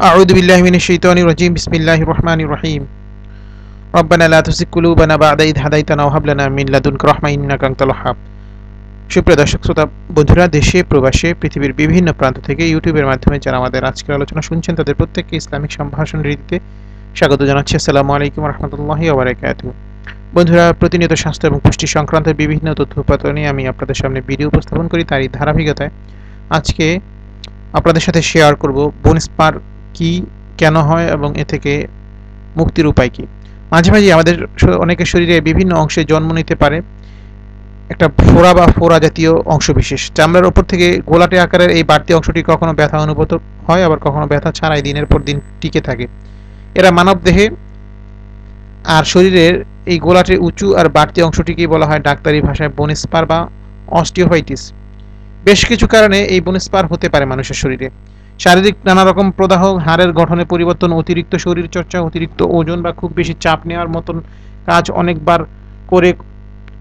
أعوذ بالله من الشيطان الرجيم بسم الله الرحمن الرحيم ربنا لا تزغ قلوبنا بعد إذ هديتنا وهب لنا من لدنك رحمة إنك أنت الوهاب। সুপ্রিয় দর্শক শ্রোতা বন্ধুরা, দেশে প্রবাসে পৃথিবীর বিভিন্ন প্রান্ত থেকে ইউটিউবের মাধ্যমে যারা আমাদের আজকের আলোচনা শুনছেন তাদের প্রত্যেককে ইসলামিক সম্ভাষণ রীতিতে স্বাগত জানাচ্ছি। আসসালামু আলাইকুম রহমতুল্লাহি ওয়া বারাকাতুহু। বন্ধুরা, প্রতিনিয়ত স্বাস্থ্য এবং পুষ্টি সংক্রান্ত বিভিন্ন তথ্য উপাত্ত নিয়ে আমি আপনাদের সামনে ভিডিও উপস্থাপন করি। তারই ধারাবাহিকতায় আজকে আপনাদের সাথে শেয়ার করব বোন স্পার কি, কেন হয় এবং এ থেকে মুক্তির উপায় কি। মাঝে মাঝে আমাদের অনেকের শরীরে বিভিন্ন অংশে জন্ম নিতে পারে একটা ফোড়া বা ফোড়া জাতীয় অংশবিশেষ। চামড়ার ওপর থেকে গোলাটে আকারের এই বাড়তি অংশটি কখনো ব্যথা অনুভূত হয়, আবার কখনো ব্যথা ছাড়াই দিনের পর দিন টিকে থাকে। এরা মানব দেহে আর শরীরের এই গোলাটের উঁচু আর বাড়তি অংশটিকেই বলা হয় ডাক্তারি ভাষায় বোন স্পার বা অস্টিওফাইটিস। বেশ কিছু কারণে এই বোন স্পার হতে পারে মানুষের শরীরে। শারীরিক নানা রকম প্রদাহ, হাড়ের গঠনে পরিবর্তন, অতিরিক্ত শরীর চর্চা, অতিরিক্ত ওজন বা খুব বেশি চাপ নেওয়ার মতন কাজ অনেকবার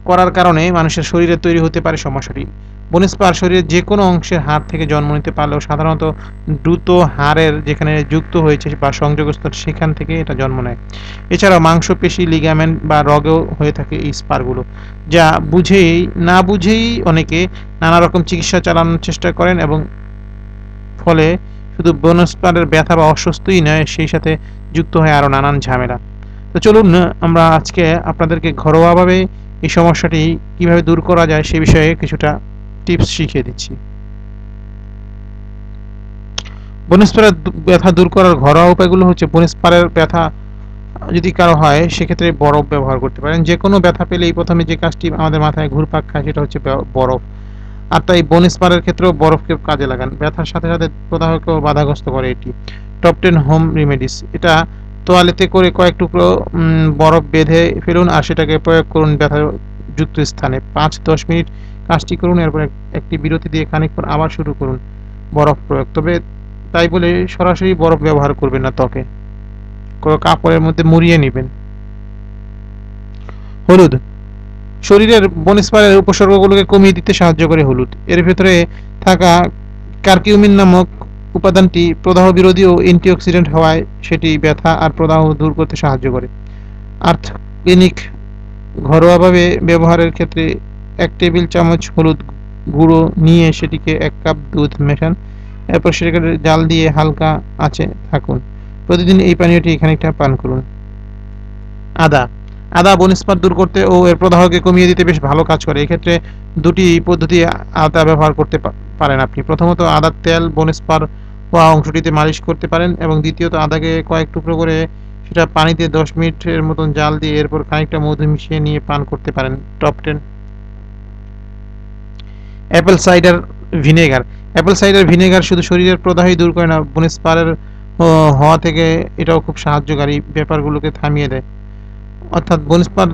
করার কারণে মানুষের শরীরে তৈরি হতে পারে সমস্যাটি। বোন স্পার শরীরের যে কোনো অংশের হাড় থেকে জন্ম নিতে পারলেও সাধারণত দ্রুত হাড়ের যেখানে যুক্ত হয়েছে বা সংযোগস্থল সেখান থেকে এটা জন্ম নেয়। এছাড়াও মাংসপেশি, লিগামেন্ট বা রগেও হয়ে থাকে এই স্পারগুলো, যা না বুঝেই অনেকে নানা রকম চিকিৎসা চালানোর চেষ্টা করেন এবং ফলে শুধু বোন স্পারের ব্যথা বা অস্বস্তিই নয়, সেই সাথে যুক্ত হয় আরও নানান ঝামেলা। তো চলুন আমরা আজকে আপনাদেরকে ঘরোয়াভাবে এই সমস্যাটি কিভাবে দূর করা যায় সে বিষয়ে কিছুটা টিপস শিখিয়ে দিচ্ছি। বোন স্পারের ব্যথা দূর করার ঘরোয়া উপায়গুলো হচ্ছে, বোন স্পারের ব্যথা যদি কারো হয় সেক্ষেত্রে বরফ ব্যবহার করতে পারেন। যে কোনো ব্যথা পেলেই প্রথমে যে কাজটি আমাদের মাথায় ঘুরপাক খায় সেটা হচ্ছে বরফ। আর তাই বোন স্পারের ক্ষেত্রেও বরফকে কাজে লাগান। ব্যথার সাথে সাথে প্রদাহকেও বাধাগ্রস্ত করে এটি। টপ 10 হোম রেমেডিস, এটা তোয়ালেতে করে কয়েক টুকরো বরফ বেঁধে ফেলুন আর সেটাকে প্রয়োগ করুন ব্যথা যুক্ত স্থানে। 5-10 মিনিট কাজটি করুন, এরপর একটি বিরতি দিয়ে খানিক পর আবার শুরু করুন বরফ প্রয়োগ। তবে তাই বলে সরাসরি বরফ ব্যবহার করবেন না, ত্বকে কোনো কাপড়ের মধ্যে মুড়িয়ে নেবেন। হলুদ শরীরের বোন স্পারের উপসর্গগুলোকে কমিয়ে দিতে সাহায্য করে হলুদ। এর ভেতরে থাকা কার্কিউমিন নামক উপাদানটি প্রদাহ বিরোধী ও অ্যান্টিঅক্সিডেন্ট হওয়ায় সেটি ব্যথা আর প্রদাহ দূর করতে সাহায্য করে। আর্থ ক্লিনিক ঘরোয়াভাবে ব্যবহারের ক্ষেত্রে 1 টেবিল চামচ হলুদ গুঁড়ো নিয়ে সেটিকে 1 কাপ দুধ মেশান, এরপর সেটাকে জাল দিয়ে হালকা আঁচে থাকুন। প্রতিদিন এই পানীয়টি খানিকটা পান করুন। আদা আদা বোন স্পার দূর করতে ও এর প্রদাহকে কমিয়ে দিতে বেশ ভালো কাজ করে। এক্ষেত্রে দুটি পদ্ধতি আদা ব্যবহার করতে পারেন আপনি। প্রথমত আদার তেল বোন স্পার হওয়া অংশটিতে মালিশ করতে পারেন এবং দ্বিতীয়ত আদাকে কয়েক টুকরো করে সেটা পানিতে 10 মিনিটের মতন জাল দিয়ে এরপর খানিকটা মধু মিশিয়ে নিয়ে পান করতে পারেন। Top 10 apple cider vinegar. Apple cider vinegar শুধু শরীরের প্রদাহই দূর করে না, বোন স্পারের হওয়া থেকে এটাও খুব সাহায্যকারী, ব্যাপারগুলোকে থামিয়ে দেয়। অর্থাৎ বোন স্পার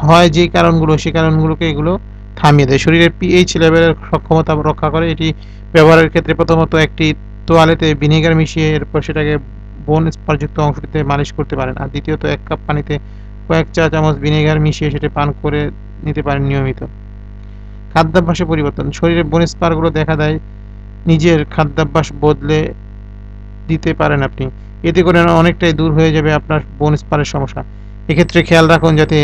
হয় যে কারণগুলো, সেই কারণগুলোকে এগুলো থামিয়ে দেয়। শরীরের পিএইচ লেভেলের সক্ষমতা রক্ষা করে। এটি ব্যবহারের ক্ষেত্রে প্রথমত একটি তোয়ালেতে ভিনেগার মিশিয়ে এরপর সেটাকে বোন স্পারযুক্ত অংশটিতে মালিশ করতে পারেন। আর দ্বিতীয়ত 1 কাপ পানিতে কয়েক চা চামচ ভিনেগার মিশিয়ে সেটা পান করে নিতে পারেন নিয়মিত। খাদ্যাভ্যাসে পরিবর্তন শরীরে বোন স্পারগুলো দেখা দেয়, নিজের খাদ্যাভ্যাস বদলে দিতে পারেন আপনি। এতে করে অনেকটাই দূর হয়ে যাবে আপনার বোন স্পারের সমস্যা। এক্ষেত্রে খেয়াল রাখুন যাতে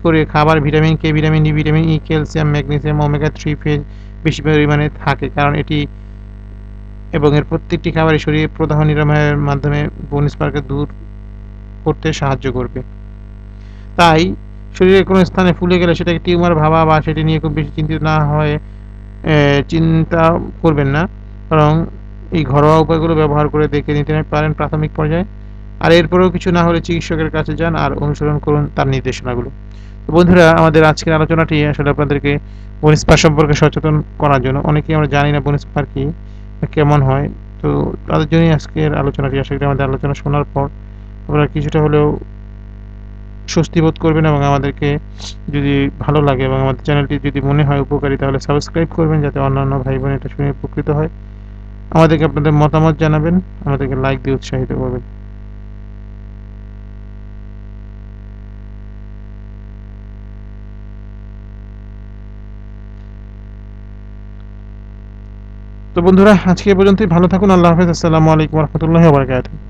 করে খাবার vitamin K, vitamin D, vitamin E, calcium, magnesium, omega 3 বেশি পরিমাণে থাকে, কারণ এটি এবং এর প্রত্যেকটি খাবারই শরীরে প্রদাহ নিরাময়ের মাধ্যমে বোন স্পারকে দূর করতে সাহায্য করবে। তাই শরীরের কোনো স্থানে ফুলে গেলে সেটাকে টিউমার ভাবা বা সেটি নিয়ে খুব বেশি চিন্তিত না হয়ে চিন্তা করবেন না, বরং এই ঘরোয়া উপায়গুলো ব্যবহার করে দেখে নিতে পারেন প্রাথমিক পর্যায়ে। আর এরপরেও কিছু না হলে চিকিৎসকের কাছে যান আর অনুসরণ করুন তার নির্দেশনাগুলো। তো বন্ধুরা, আমাদের আজকের আলোচনাটি আসলে আপনাদেরকে বোন স্পার সম্পর্কে সচেতন করার জন্য। অনেকেই আমরা জানি না বোন স্পার কি, কেমন হয়। তো তাদের জন্যই আজকের আলোচনাটি। আশা করি আমাদের আলোচনা শোনার পর আপনারা কিছুটা হলেও স্বস্তি বোধ করবেন এবং আমাদেরকে যদি ভালো লাগে এবং আমাদের চ্যানেলটি যদি মনে হয় উপকারী তাহলে সাবস্ক্রাইব করবেন, যাতে অন্যান্য ভাই বোন এটা শুনে উপকৃত হয়। আমাদেরকে আপনাদের মতামত জানাবেন, আমাদেরকে লাইক দিয়ে উৎসাহিত করবেন। তো বন্ধুরা আজকে এ পর্যন্তই, ভালো থাকুন। আল্লাহ হাফেজ। আসসালামু আলাইকুম ওয়া রাহমাতুল্লাহি ওয়া বারাকাতুহু।